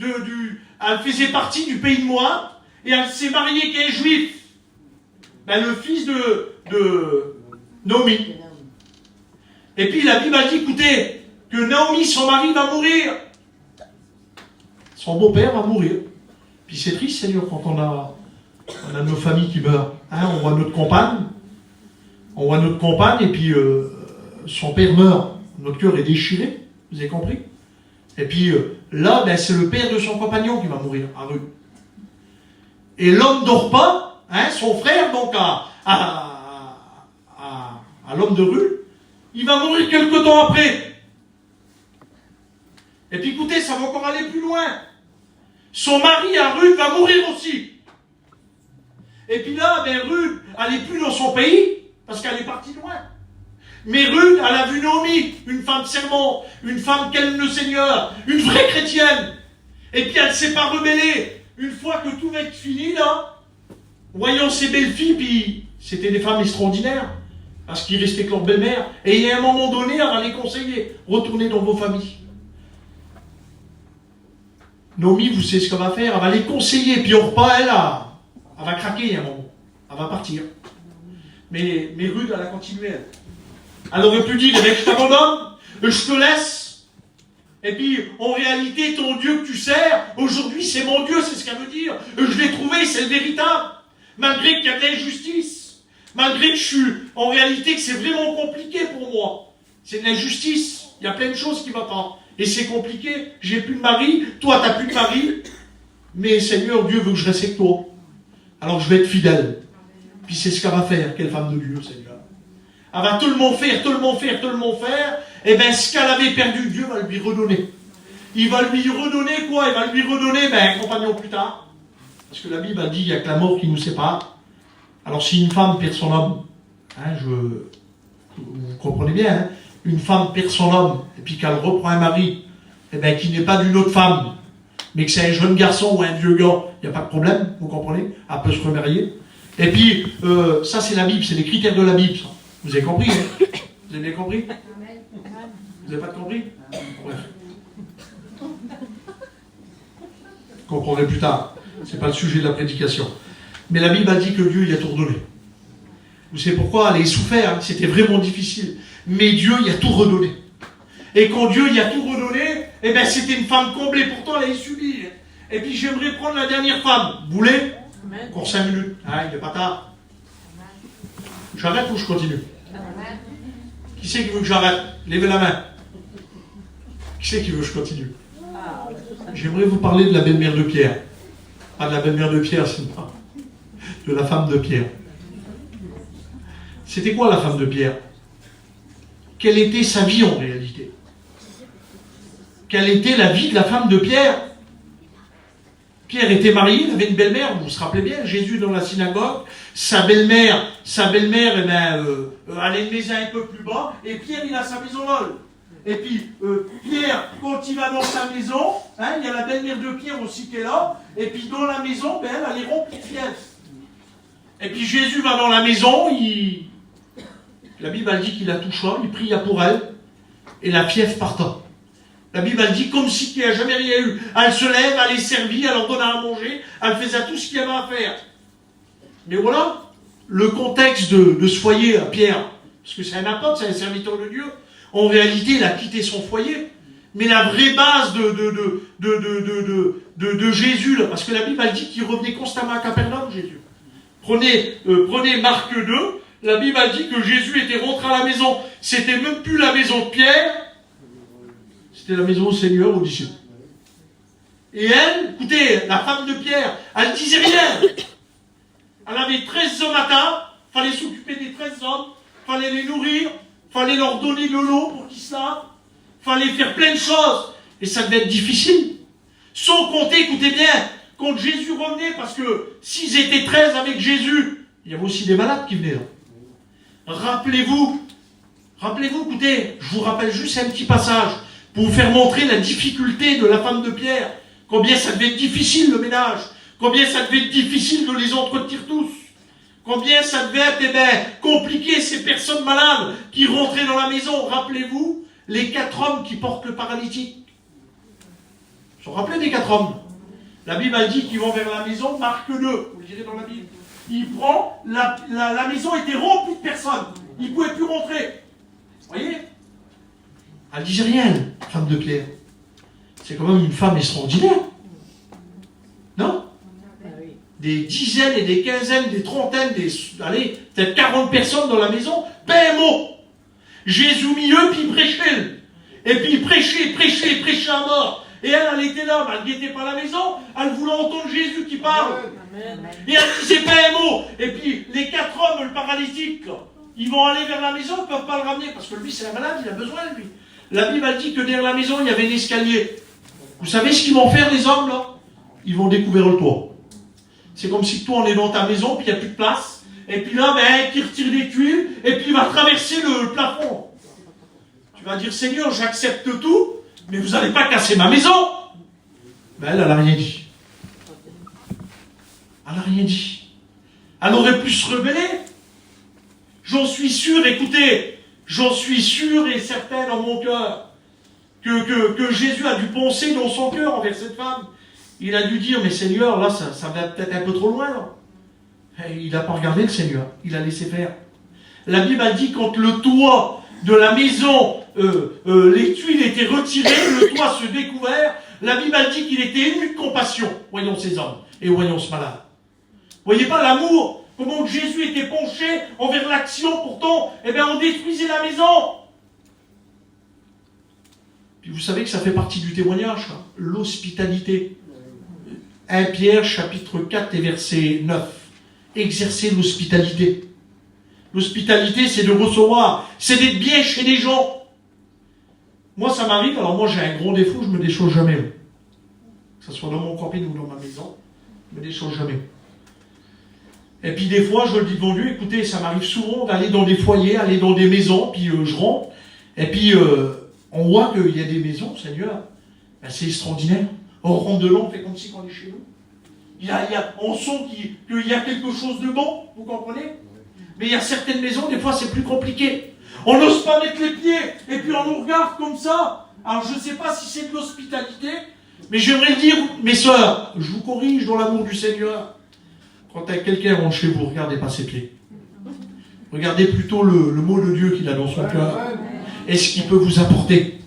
elle faisait partie du pays de Moab. Et elle s'est mariée avec un juif. Ben, le fils de Naomi. Et puis la Bible a dit, écoutez, que Naomi, son mari, va mourir. Son beau-père va mourir. Puis c'est triste, Seigneur, quand on a nos familles qui meurent. Hein, on voit notre compagne. Et puis son père meurt. Notre cœur est déchiré. Vous avez compris? Et puis là, ben, c'est le père de son compagnon qui va mourir, à Ruth. Et l'homme d'Orpa, hein, son frère, donc à l'homme de Ruth, il va mourir quelque temps après. Et puis écoutez, ça va encore aller plus loin. Son mari à Ruth va mourir aussi. Et puis là, ben, Ruth, elle n'est plus dans son pays, parce qu'elle est partie loin. Mais Ruth, elle a vu Naomi, une femme servante, une femme qui aime le Seigneur, une vraie chrétienne. Et puis elle ne s'est pas rebellée. Une fois que tout va être fini, là, voyant ses belles filles, puis c'était des femmes extraordinaires, parce qu'ils restaient que leur belle-mère. Et il y a un moment donné, elle va les conseiller, retournez dans vos familles. Naomi, vous savez ce qu'elle va faire? Elle va les conseiller, puis Orpa, elle va craquer à un moment. Elle va partir. Mais Ruth, elle a continué. Elle aurait pu dire, je t'abandonne, je te laisse. Et puis, en réalité, ton Dieu que tu sers, aujourd'hui, c'est mon Dieu, c'est ce qu'elle veut dire. Je l'ai trouvé, c'est le véritable. Malgré qu'il y a de l'injustice. Malgré que je suis, en réalité, que c'est vraiment compliqué pour moi. C'est de l'injustice. Il y a plein de choses qui ne vont pas. Et c'est compliqué. J'ai plus de mari. Toi, tu n'as plus de mari. Mais Seigneur, Dieu veut que je reste avec toi. Alors, je vais être fidèle. Puis c'est ce qu'elle va faire. Quelle femme de Dieu, Seigneur. Elle va tout le monde faire. Et bien, ce qu'elle avait perdu, Dieu va lui redonner. Il va lui redonner quoi? Il va lui redonner un compagnon plus tard. Parce que la Bible a dit qu'il n'y a que la mort qui nous sépare. Alors si une femme perd son homme, hein, vous comprenez bien, hein, une femme perd son homme, et puis qu'elle reprend un mari, et bien qui n'est pas d'une autre femme, mais que c'est un jeune garçon ou un vieux gars, il n'y a pas de problème, vous comprenez? Elle peut se remarier. Et puis, ça c'est la Bible, c'est les critères de la Bible, ça. Vous avez compris, hein? Vous avez bien compris? Vous n'avez pas compris? Bref. Vous comprendrez plus tard. c'est pas le sujet de la prédication. Mais la Bible a dit que Dieu, il a tout redonné. Vous savez pourquoi? Elle a souffert, c'était vraiment difficile. Mais Dieu, il a tout redonné. Et quand Dieu, il a tout redonné, eh ben, c'était une femme comblée. Pourtant, elle a subi. Et puis, j'aimerais prendre la dernière femme. Vous voulez? Encore 5 minutes. Ah, il n'est pas tard. J'arrête ou je continue? Qui c'est qui veut que j'arrête? Levez la main. Qui c'est qui veut que je continue? J'aimerais vous parler de la belle-mère de Pierre. Pas de la belle-mère de Pierre, c'est pas. De la femme de Pierre. C'était quoi la femme de Pierre? Quelle était sa vie en réalité? Quelle était la vie de la femme de Pierre? Pierre était marié, il avait une belle-mère, vous vous rappelez bien, Jésus dans la synagogue, sa belle-mère, elle a une maison un peu plus bas, et Pierre, il a sa maison là. Et puis, Pierre, quand il va dans sa maison, hein, il y a la belle-mère de Pierre aussi qui est là, et puis dans la maison, ben, elle est remplie de fièvre. Et puis Jésus va dans la maison, la Bible elle dit qu'il la toucha, il pria pour elle, et la fièvre parta. La Bible elle dit comme si il n'y a jamais rien eu. Elle se lève, elle est servie, elle leur donne à manger, elle faisait tout ce qu'il y avait à faire. Mais voilà, le contexte de ce foyer à Pierre, parce que c'est un apôtre, c'est un serviteur de Dieu, en réalité il a quitté son foyer. Mais la vraie base de Jésus, là, parce que la Bible elle dit qu'il revenait constamment à Capernaum, Jésus. Prenez Marc 2, la Bible a dit que Jésus était rentré à la maison. C'était même plus la maison de Pierre, c'était la maison au Seigneur, aux disciples. Et elle, écoutez, la femme de Pierre, elle ne disait rien. Elle avait 13 hommes à table, il fallait s'occuper des 13 hommes, il fallait les nourrir, il fallait leur donner de l'eau pour qu'ils se lavent, il fallait faire plein de choses. Et ça devait être difficile. Sans compter, écoutez bien, quand Jésus revenait, parce que s'ils étaient 13 avec Jésus, il y avait aussi des malades qui venaient là. Rappelez-vous, écoutez, je vous rappelle juste un petit passage pour vous faire montrer la difficulté de la femme de Pierre. Combien ça devait être difficile le ménage, combien ça devait être difficile de les entretenir tous, combien ça devait être compliqué ces personnes malades qui rentraient dans la maison. Rappelez-vous, les 4 hommes qui portent le paralytique. Vous vous rappelez des 4 hommes? La Bible a dit qu'ils vont vers la maison, Marc 2, vous le direz dans la Bible. Il prend, la maison était remplie de personnes. Ils ne pouvaient plus rentrer. Vous voyez? Elle ne disait rien, la femme de Pierre. C'est quand même une femme extraordinaire. Non? Des dizaines et des quinzaines, des trentaines, allez, peut-être 40 personnes dans la maison, pas un mot. Jésus au milieu, puis il prêchait. Et puis il prêchait à mort. Et elle était là, mais elle n'était pas à la maison, elle voulait entendre Jésus qui parle. Amen. Et elle ne disait pas un mot. Et puis, les 4 hommes, le paralytique, là, ils vont aller vers la maison, ils ne peuvent pas le ramener, parce que lui, c'est un malade, il a besoin de lui. La Bible a dit que derrière la maison, il y avait un escalier. Vous savez ce qu'ils vont faire, les hommes, là? Ils vont découvrir le toit. C'est comme si toi, on est dans ta maison, puis il n'y a plus de place. Et puis là, qui retire des tuiles, et puis il va traverser le plafond. Tu vas dire, Seigneur, j'accepte tout, mais vous n'allez pas casser ma maison. Mais elle n'a rien dit. Elle n'a rien dit. Elle aurait pu se rebeller. J'en suis sûr, écoutez, j'en suis sûr et certain dans mon cœur que Jésus a dû penser dans son cœur envers cette femme. Il a dû dire, mais Seigneur, là, ça va peut-être un peu trop loin. Là. Et il n'a pas regardé le Seigneur, il a laissé faire. La Bible a dit, quand le toit de la maison, les tuiles étaient retirées, le toit se découvert, la Bible a dit qu'il était ému de compassion. Voyons ces hommes et voyons ce malade. Voyez pas l'amour, comment Jésus était penché envers l'action, pourtant, on détruisait la maison. Puis vous savez que ça fait partie du témoignage, hein, l'hospitalité. 1 Pierre, chapitre 4 et verset 9. Exercer l'hospitalité. L'hospitalité, c'est de recevoir, c'est d'être bien chez les gens. Moi, ça m'arrive, alors moi j'ai un gros défaut, je me déchausse jamais. Que ce soit dans mon camping ou dans ma maison, je me déchausse jamais. Et puis des fois, je le dis devant Dieu, écoutez, ça m'arrive souvent d'aller dans des foyers, aller dans des maisons, puis je rentre, et puis on voit qu'il y a des maisons, Seigneur, c'est extraordinaire. On rentre de là, on fait comme si on est chez nous. On sent qu'il y a quelque chose de bon, vous comprenez? Mais il y a certaines maisons, des fois c'est plus compliqué. On n'ose pas mettre les pieds, et puis on nous regarde comme ça. Alors je ne sais pas si c'est de l'hospitalité, Mais j'aimerais le dire, mes sœurs, je vous corrige dans l'amour du Seigneur. Quand quelqu'un rentre chez vous, regardez pas ses pieds. Regardez plutôt le mot de Dieu qu'il a dans son cœur. Est-ce qu'il peut vous apporter?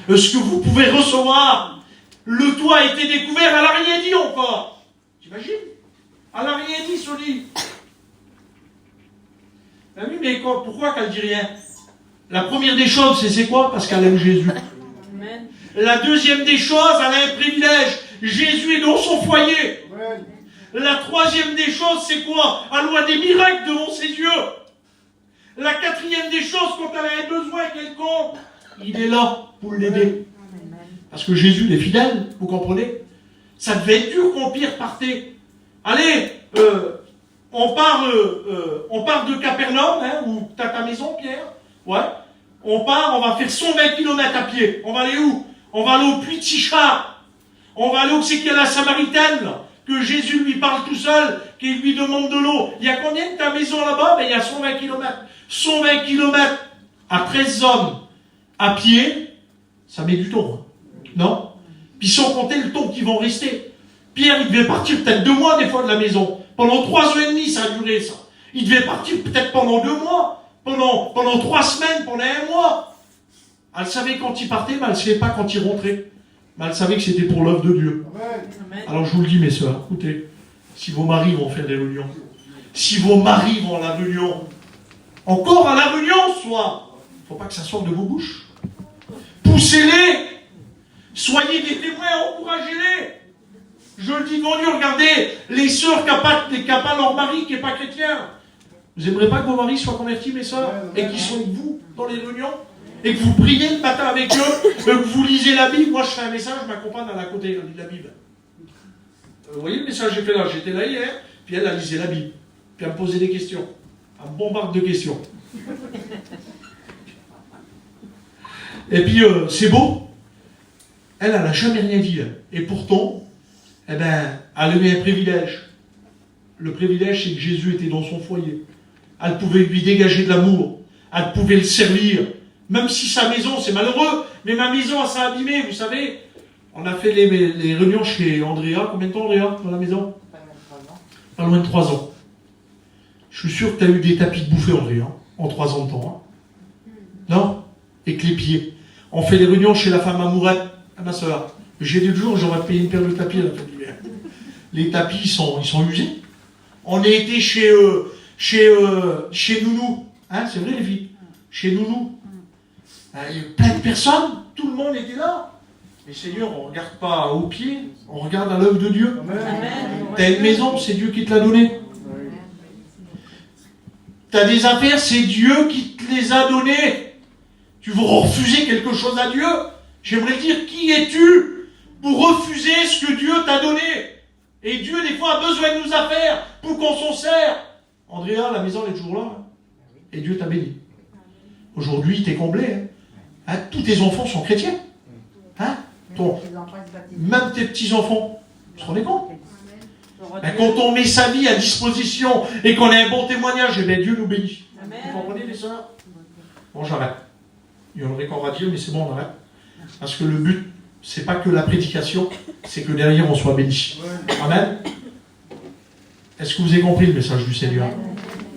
Est-ce que vous pouvez recevoir? Le toit a été découvert, elle n'a rien dit encore. T'imagines? Elle n'a rien dit, Soli. Ben oui, mais pourquoi qu'elle dit rien? La première des choses, c'est quoi? Parce qu'elle aime Jésus. Amen. La deuxième des choses, elle a un privilège. Jésus est dans son foyer. Amen. La troisième des choses, c'est quoi? Elle voit des miracles devant ses yeux. La quatrième des choses, quand elle a un besoin quelconque, il est là pour l'aider. Parce que Jésus est fidèle, vous comprenez? Ça devait être dur quand Pierre partait. Allez, on part de Capernaum, hein, où tu as ta maison, Pierre. Ouais. On va faire 120 km à pied. On va aller où? On va aller au puits de Sichar. On va aller où c'est qu'il y a la Samaritaine, là, que Jésus lui parle tout seul, qu'il lui demande de l'eau. Il y a combien de ta maison là-bas? Ben, il y a 120 km. 120 km à 13 hommes à pied, ça met du temps. Hein. Non? Puis sans compter le temps qu'ils vont rester. Pierre, il devait partir peut-être 2 mois des fois de la maison. Pendant 3 ans et demi, ça a duré ça. Il devait partir peut-être pendant 2 mois. Pendant 3 semaines, pendant 1 mois. Elle savait quand il partait, mais elle ne savait pas quand il rentrait. Mais elle savait que c'était pour l'œuvre de Dieu. Amen. Alors je vous le dis, mes sœurs, écoutez, si vos maris vont faire des réunions, si vos maris vont à la réunion, encore à la réunion ce soir, il ne faut pas que ça sorte de vos bouches. Poussez-les, soyez des témoins, encouragez-les. Je le dis devant Dieu, regardez, les sœurs qui n'ont pas leur mari qui n'est pas chrétien. Vous n'aimerez pas que vos maris soient convertis, mes sœurs, et qu'ils sont avec vous dans les réunions, et que vous priez le matin avec eux, que vous lisez la Bible. Moi, je fais un message, je m'accompagne à la côté, elle lit la Bible. Vous voyez le message que j'ai fait là? J'étais là hier, puis elle a lisé la Bible. Puis elle me posait des questions. Elle me bombarde de questions. Et puis, c'est beau. Elle n'a jamais rien dit. Et pourtant, eh ben, elle avait un privilège. Le privilège, c'est que Jésus était dans son foyer. Elle pouvait lui dégager de l'amour. Elle pouvait le servir. Même si sa maison, c'est malheureux, mais ma maison, elle s'est abîmée, vous savez. On a fait les réunions chez Andrea. Combien de temps, Andrea, dans la maison? Pas loin de 3 ans. Je suis sûr que tu as eu des tapis de bouffée, Andrea, en 3 ans de temps. Hein. Non? Et que les pieds. On fait les réunions chez la femme amourette, à ma soeur. J'ai dit le jour, j'aurais payé une paire de tapis à la fin de l'hiver. Les tapis, ils sont usés. On a été chez Nounou. Hein, c'est vrai, les filles? Chez Nounou. Il y a plein de personnes. Tout le monde était là. Mais Seigneur, on ne regarde pas aux pieds. On regarde à l'œuvre de Dieu. Tu as une maison, c'est Dieu qui te l'a donnée. Tu as des affaires, c'est Dieu qui te les a données. Tu veux refuser quelque chose à Dieu? J'aimerais dire, qui es-tu pour refuser ce que Dieu t'a donné? Et Dieu, des fois, a besoin de nos affaires pour qu'on s'en sert. Andrea, la maison, elle est toujours là. Hein. Et Dieu t'a béni. Aujourd'hui, t'es comblé. Hein. Hein, tous tes enfants sont chrétiens. Hein? Même tes petits-enfants. Tu te rends compte? Ben, quand on met sa vie à disposition et qu'on a un bon témoignage, eh bien, Dieu nous bénit. Amen. Vous comprenez, les sœurs? Bon, j'arrête. Il y en aurait qu'on va dire, mais c'est bon, on arrête. Parce que le but, c'est pas que la prédication, c'est que derrière on soit béni. Amen. Est-ce que vous avez compris le message du Seigneur?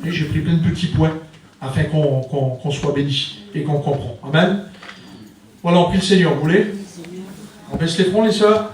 Et j'ai pris plein de petits points afin qu'on soit béni et qu'on comprend. Amen. Voilà, on prie le Seigneur, vous voulez? On baisse les fronts, les sœurs.